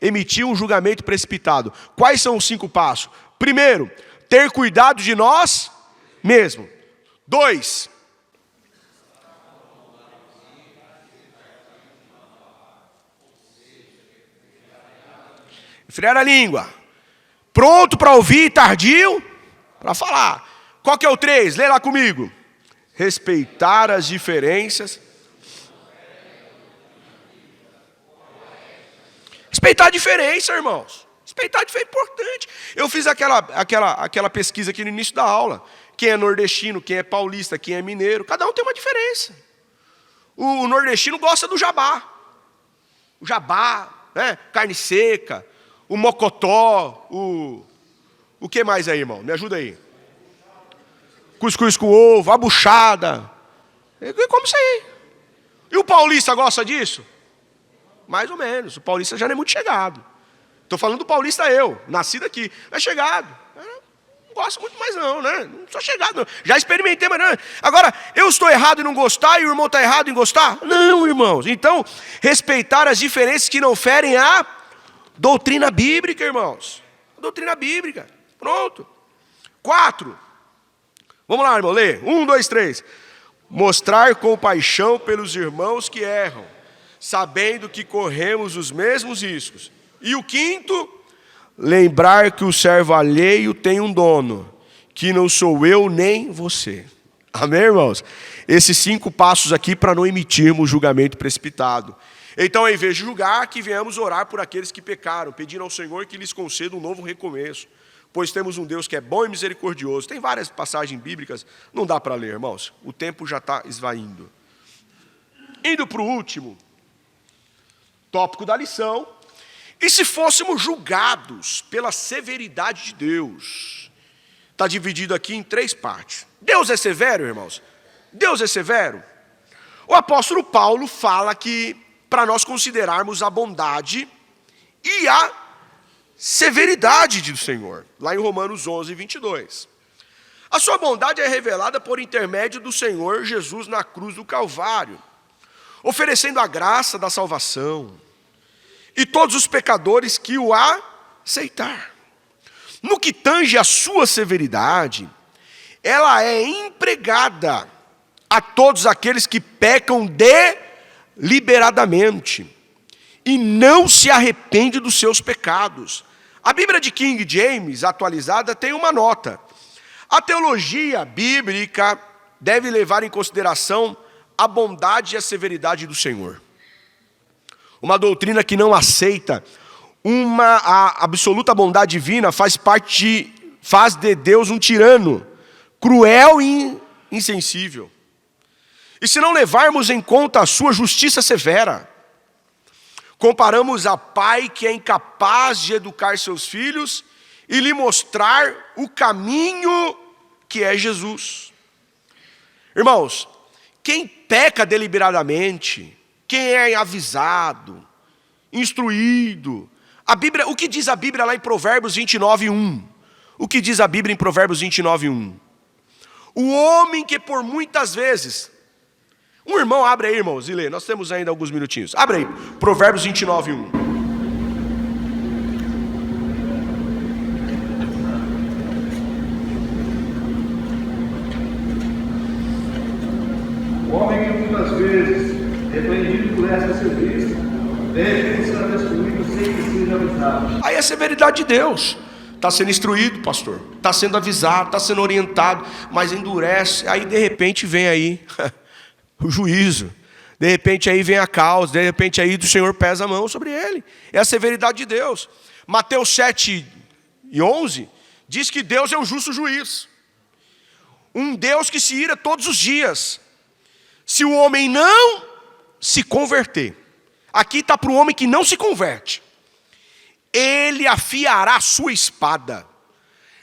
emitir um julgamento precipitado. Quais são os 5 passos? Primeiro, ter cuidado de nós mesmos. 2, enfriar a língua. Pronto para ouvir e tardio para falar. Qual que é o 3? Lê lá comigo. Respeitar as diferenças. Respeitar a diferença, irmãos. Respeitar a diferença é importante. Eu fiz aquela pesquisa aqui no início da aula. quem é nordestino, quem é paulista, quem é mineiro, cada um tem uma diferença. O nordestino gosta do jabá. O jabá, né? Carne seca, o mocotó, o que mais aí, irmão? Me ajuda aí. Cuscuz com ovo, a buchada. Como isso aí? E o paulista gosta disso? Mais ou menos. O paulista já não é muito chegado. Estou falando do paulista eu, nascido aqui. Não é chegado. Eu não gosto muito mais não, né? Não sou chegado não. Já experimentei, mas não. Agora, eu estou errado em não gostar e o irmão está errado em gostar? Não, irmãos. Então, respeitar as diferenças que não ferem a doutrina bíblica, irmãos. A doutrina bíblica. Pronto. 4. Vamos lá, irmão, lê. 1, 2, 3. Mostrar compaixão pelos irmãos que erram, sabendo que corremos os mesmos riscos. E o 5, lembrar que o servo alheio tem um dono, que não sou eu nem você. Amém, irmãos? Esses 5 passos aqui para não emitirmos julgamento precipitado. Então, em vez de julgar, que venhamos orar por aqueles que pecaram, pedindo ao Senhor que lhes conceda um novo recomeço. Pois temos um Deus que é bom e misericordioso. Tem várias passagens bíblicas, não dá para ler, irmãos. O tempo já está esvaindo. Indo para o último tópico da lição. E se fôssemos julgados pela severidade de Deus? Está dividido aqui em 3 partes. Deus é severo, irmãos? Deus é severo? O apóstolo Paulo fala que para nós considerarmos a bondade e a severidade do Senhor, lá em Romanos 11, 22. A sua bondade é revelada por intermédio do Senhor Jesus na cruz do Calvário, oferecendo a graça da salvação, e todos os pecadores que o aceitar. No que tange a sua severidade, ela é empregada a todos aqueles que pecam deliberadamente e não se arrependem dos seus pecados. A Bíblia de King James, atualizada, tem uma nota. A teologia bíblica deve levar em consideração a bondade e a severidade do Senhor. Uma doutrina que não aceita a absoluta bondade divina faz de Deus um tirano, cruel e insensível. E se não levarmos em conta a sua justiça severa, comparamos a pai que é incapaz de educar seus filhos e lhe mostrar o caminho que é Jesus. Irmãos, quem peca deliberadamente, quem é avisado, instruído, o que diz a Bíblia lá em Provérbios 29, 1? O que diz a Bíblia em Provérbios 29, 1? O homem que por muitas vezes... Um irmão, abre aí, irmãos, e lê. Nós temos ainda alguns minutinhos. Abre aí, Provérbios 29, 1. O homem que muitas vezes, repreendido por essa serviço, deve ser destruído sem que seja avisado. Aí a severidade de Deus. Está sendo instruído, pastor. Está sendo avisado, está sendo orientado, mas endurece. Aí de repente vem aí o juízo. De repente aí vem a causa, de repente aí o Senhor pesa a mão sobre ele. É a severidade de Deus. Mateus 7 e 11 diz que Deus é um justo juiz. Um Deus que se ira todos os dias. Se o homem não se converter, aqui está para o homem que não se converte, ele afiará a sua espada.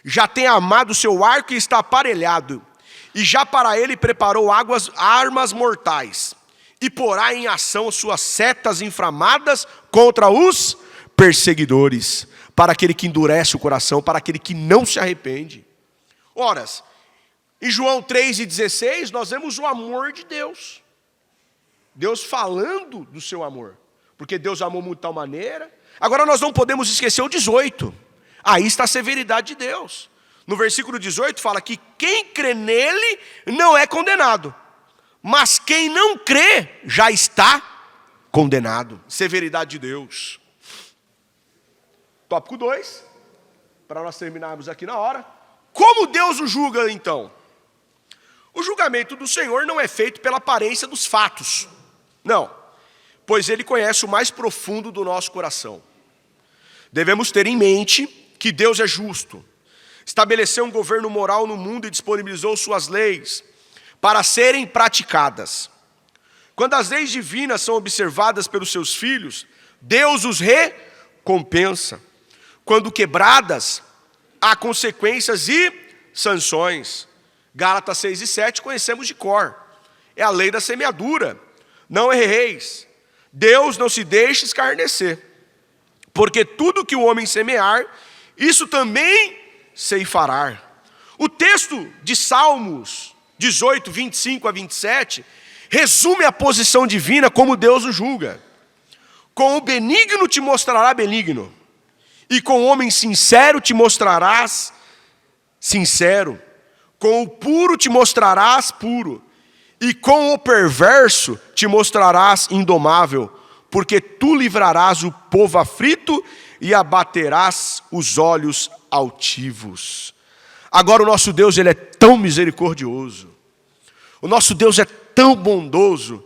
Já tem armado o seu arco e está aparelhado, e já para ele preparou armas mortais, e porá em ação suas setas inflamadas contra os perseguidores, para aquele que endurece o coração, para aquele que não se arrepende. Ora, em João 3,16, nós vemos o amor de Deus. Deus falando do seu amor, porque Deus amou muito de tal maneira. Agora nós não podemos esquecer o 18, aí está a severidade de Deus. No versículo 18 fala que quem crê nele não é condenado, mas quem não crê já está condenado. Severidade de Deus. Tópico 2, para nós terminarmos aqui na hora. Como Deus o julga então? O julgamento do Senhor não é feito pela aparência dos fatos, não, pois Ele conhece o mais profundo do nosso coração. Devemos ter em mente que Deus é justo. estabeleceu um governo moral no mundo e disponibilizou suas leis para serem praticadas. Quando as leis divinas são observadas pelos seus filhos, Deus os recompensa. Quando quebradas, há consequências e sanções. Gálatas 6 e 7 conhecemos de cor. É a lei da semeadura. Não erreis. Deus não se deixa escarnecer. Porque tudo que o homem semear, isso também ceifará. O texto de Salmos 18, 25 a 27, resume a posição divina como Deus o julga. Com o benigno te mostrará benigno, e com o homem sincero te mostrarás sincero. Com o puro te mostrarás puro, e com o perverso te mostrarás indomável, porque tu livrarás o povo aflito e abaterás os olhos altivos. Agora o nosso Deus, ele é tão misericordioso. O nosso Deus é tão bondoso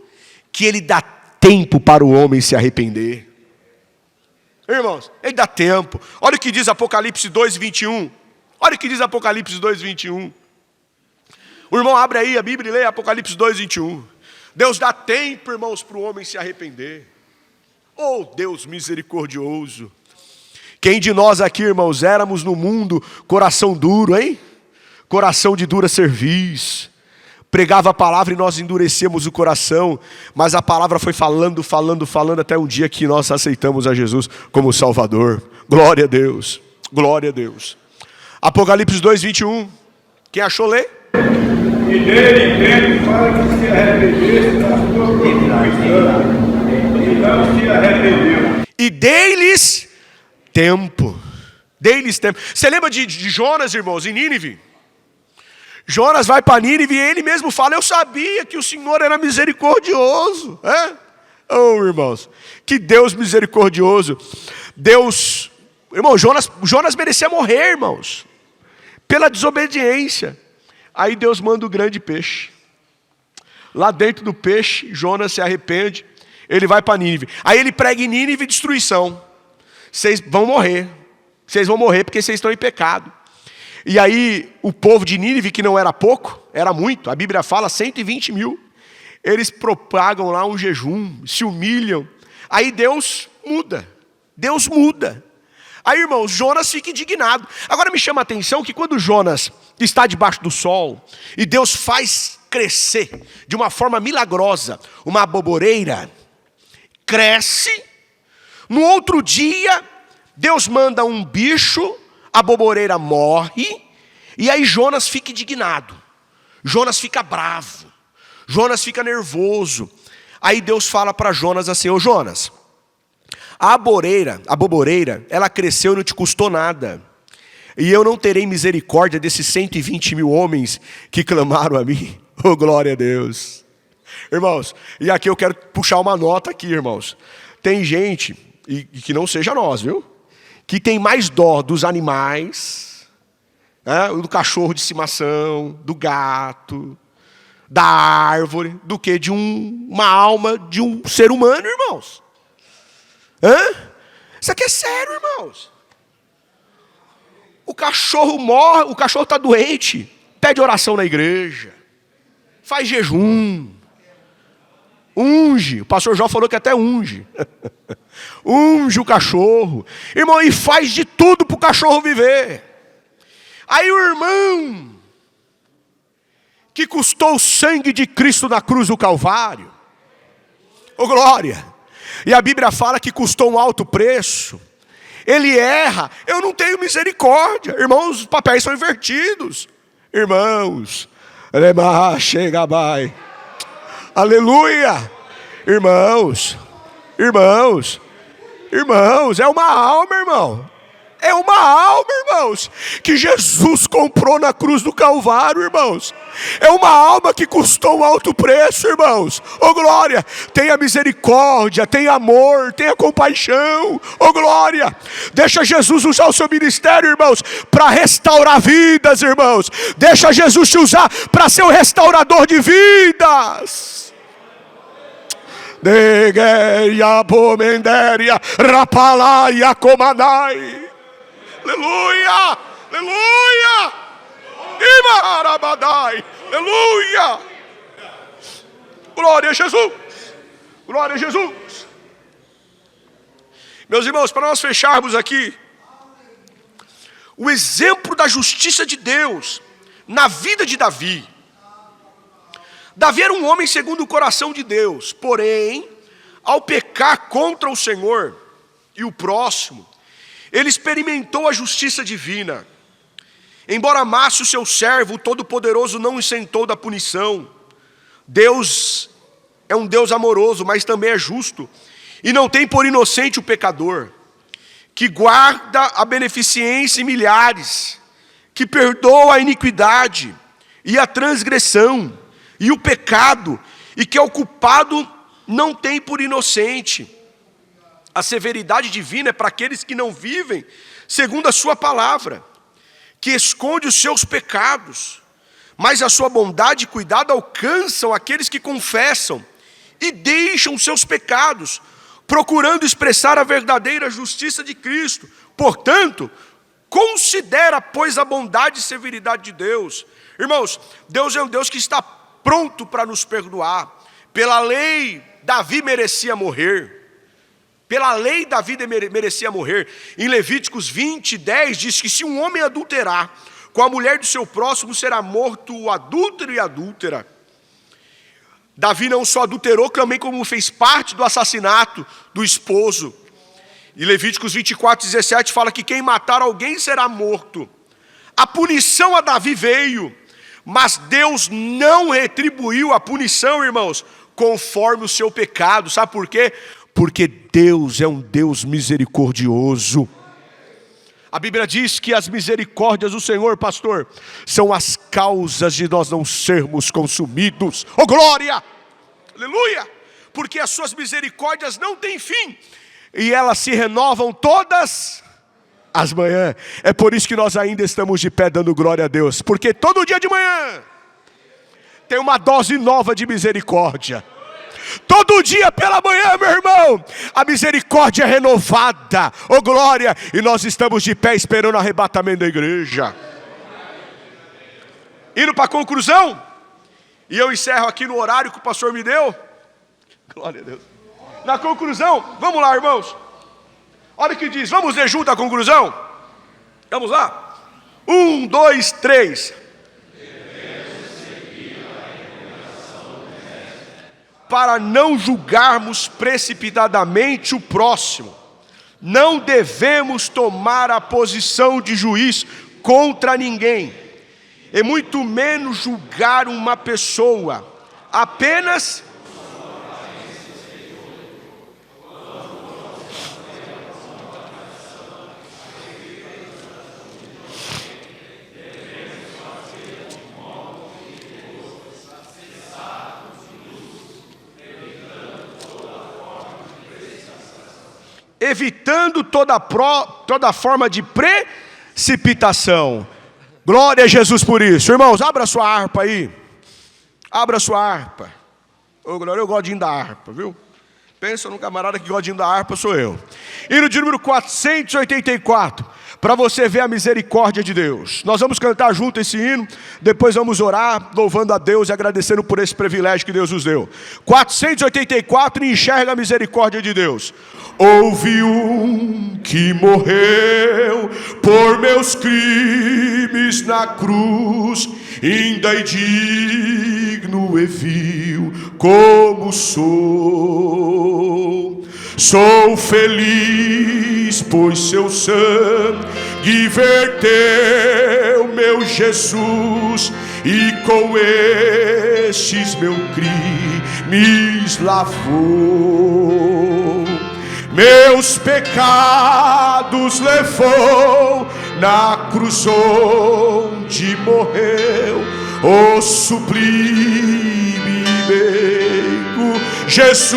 que ele dá tempo para o homem se arrepender. Irmãos, ele dá tempo. Olha o que diz Apocalipse 2, 21. Olha o que diz Apocalipse 2, 21. O irmão abre aí a Bíblia e lê Apocalipse 2, 21. Deus dá tempo, irmãos, para o homem se arrepender. Oh, Deus misericordioso. Quem de nós aqui, irmãos, éramos no mundo coração duro, hein? Coração de dura cerviz. Pregava a palavra e nós endurecemos o coração, mas a palavra foi falando até um dia que nós aceitamos a Jesus como Salvador. Glória a Deus, glória a Deus. Apocalipse 2, 21. Quem achou, lê? E dele para que se arrependesse da sua prostituição, e não se arrependeu. E dei-lhes tempo. Dei-lhes tempo. Você lembra de Jonas, irmãos, em Nínive? Jonas vai para Nínive e ele mesmo fala: eu sabia que o Senhor era misericordioso. Oh, irmãos, que Deus misericordioso. Deus, irmão, Jonas merecia morrer, irmãos, pela desobediência. Aí Deus manda o grande peixe. Lá dentro do peixe, Jonas se arrepende. Ele vai para Nínive. Aí ele prega em Nínive destruição. Vocês vão morrer. Vocês vão morrer porque vocês estão em pecado. E aí o povo de Nínive, que não era pouco, era muito. A Bíblia fala 120 mil. Eles propagam lá um jejum, se humilham. Aí Deus muda. Deus muda. Aí, irmãos, Jonas fica indignado. Agora me chama a atenção que quando Jonas está debaixo do sol e Deus faz crescer de uma forma milagrosa uma aboboreira, cresce. No outro dia, Deus manda um bicho, a aboboreira morre, e aí Jonas fica indignado. Jonas fica bravo. Jonas fica nervoso. Aí Deus fala para Jonas assim: ô Jonas, a aboboreira, ela cresceu e não te custou nada. E eu não terei misericórdia desses 120 mil homens que clamaram a mim. Oh, glória a Deus. Irmãos, e aqui eu quero puxar uma nota aqui, irmãos. Tem gente, e que não seja nós, viu? Que tem mais dó dos animais, do cachorro de estimação, do gato, da árvore, do que de uma alma de um ser humano, irmãos. Isso aqui é sério, irmãos. O cachorro morre, o cachorro está doente, pede oração na igreja, faz jejum, unge. O pastor João falou que até unge. Unge o cachorro, irmão, e faz de tudo para o cachorro viver. Aí o irmão que custou o sangue de Cristo na cruz do Calvário, ô glória, e a Bíblia fala que custou um alto preço, ele erra, eu não tenho misericórdia. Irmãos, os papéis são invertidos. Irmãos, aleluia. Irmãos, é uma alma, irmão. É uma alma, irmãos, que Jesus comprou na cruz do Calvário, irmãos. É uma alma que custou um alto preço, irmãos. Oh glória, tenha misericórdia, tenha amor, tenha compaixão. Oh glória, deixa Jesus usar o seu ministério, irmãos, para restaurar vidas, irmãos. Deixa Jesus te usar para ser o restaurador de vidas. Degeia pomenderia rapalaia comanai. Aleluia, Aleluia! Imarabadai! Aleluia! Glória a Jesus! Glória a Jesus! Meus irmãos, para nós fecharmos aqui, o exemplo da justiça de Deus na vida de Davi. Davi era um homem segundo o coração de Deus, porém, ao pecar contra o Senhor e o próximo, ele experimentou a justiça divina. Embora amasse o seu servo, o Todo-Poderoso não isentou da punição. Deus é um Deus amoroso, mas também é justo, e não tem por inocente o pecador, que guarda a beneficência em milhares, que perdoa a iniquidade e a transgressão e o pecado, e que é o culpado não tem por inocente. A severidade divina é para aqueles que não vivem segundo a sua palavra, que esconde os seus pecados, mas a sua bondade e cuidado alcançam aqueles que confessam e deixam os seus pecados, procurando expressar a verdadeira justiça de Cristo. Portanto, considera, pois, a bondade e severidade de Deus. Irmãos, Deus é um Deus que está pronto para nos perdoar. Pela lei, Davi merecia morrer. Pela lei, Davi merecia morrer. Em Levíticos 20:10 diz que se um homem adulterar com a mulher do seu próximo, será morto o adúltero e a adúltera. Davi não só adulterou, também como fez parte do assassinato do esposo. E Levíticos 24:17 fala que quem matar alguém será morto. A punição a Davi veio, mas Deus não retribuiu a punição, irmãos, conforme o seu pecado. Sabe por quê? Porque Deus é um Deus misericordioso. A Bíblia diz que as misericórdias do Senhor, pastor, são as causas de nós não sermos consumidos. Oh glória! Aleluia! Porque as suas misericórdias não têm fim, e elas se renovam todas as manhãs. É por isso que nós ainda estamos de pé dando glória a Deus, porque todo dia de manhã tem uma dose nova de misericórdia. Todo dia pela manhã, meu irmão, a misericórdia é renovada, oh glória, e nós estamos de pé esperando o arrebatamento da igreja. Indo para a conclusão, e eu encerro aqui no horário que o pastor me deu. Glória a Deus. Na conclusão, vamos lá, irmãos. Olha o que diz, vamos ler junto a conclusão? Vamos lá? 1, 2, 3. Para não julgarmos precipitadamente o próximo, não devemos tomar a posição de juiz contra ninguém, e muito menos julgar uma pessoa, apenas evitando toda forma de precipitação. Glória a Jesus por isso. Irmãos, abra sua harpa aí. Abra sua harpa. Ô, glória, eu gosto da harpa, viu? Pensa num camarada que gosta da harpa, sou eu. Hino de número 484, para você ver a misericórdia de Deus. Nós vamos cantar junto esse hino, depois vamos orar, louvando a Deus e agradecendo por esse privilégio que Deus nos deu. 484, enxerga a misericórdia de Deus. Houve um que morreu por meus crimes na cruz, ainda indigno e vil como sou. Sou feliz, pois seu sangue verteu meu Jesus, e com estes meus crimes lavou. Meus pecados levou na cruz onde morreu o sublime meigo Jesus.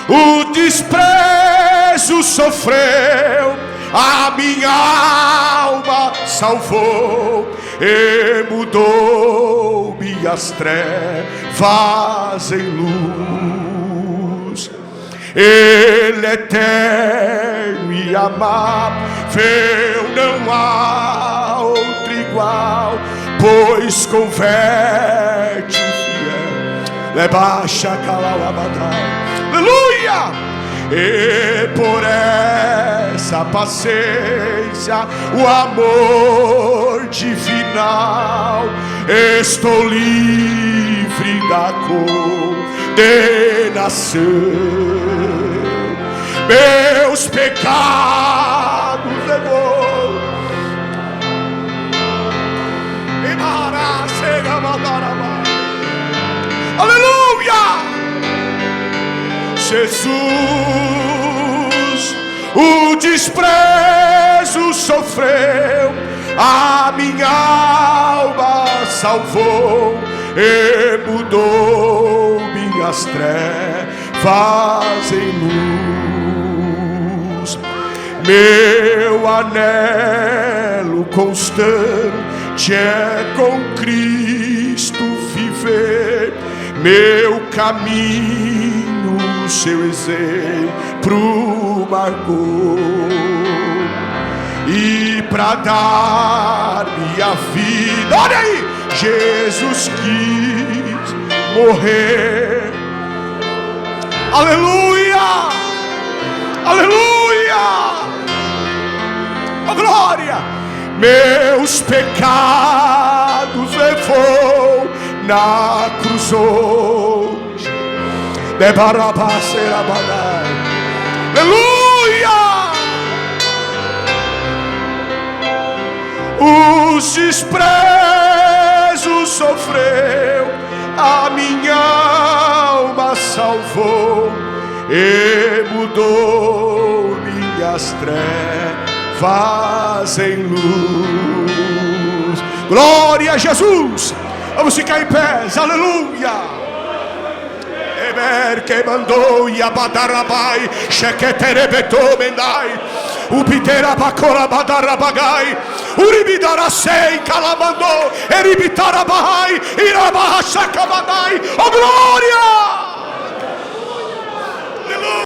O desprezo sofreu, a minha alma salvou, e mudou-me as trevas em luz. Ele é eterno e amável, inabalável, não há outro igual, pois converte o fiel. Lebaixa calauabadai. Aleluia! E por essa paciência, o amor divinal, estou livre da condenação. Meus pecados levou, e mará chega mandarabá. Aleluia! Jesus, o desprezo sofreu, a minha alma salvou e mudou minhas trevas em luz. Meu anelo constante é com Cristo viver, meu caminho seu exemplo marcou, e para dar minha vida, olha aí, Jesus quis morrer. Aleluia, aleluia, oh glória. Meus pecados levou na cruz hoje, de Barabás serabadai. Aleluia! Os desprezos sofreu, a minha alma salvou e mudou minhas trevas em luz. Glória a Jesus! Vamos ficar em pés, aleluia! Que mandou e abadarabai, chequeterebetou mendai, ubiterabacora badarabagai, uribidaracei calamandou, eribitarabai, irabahachacabadai, oh glória!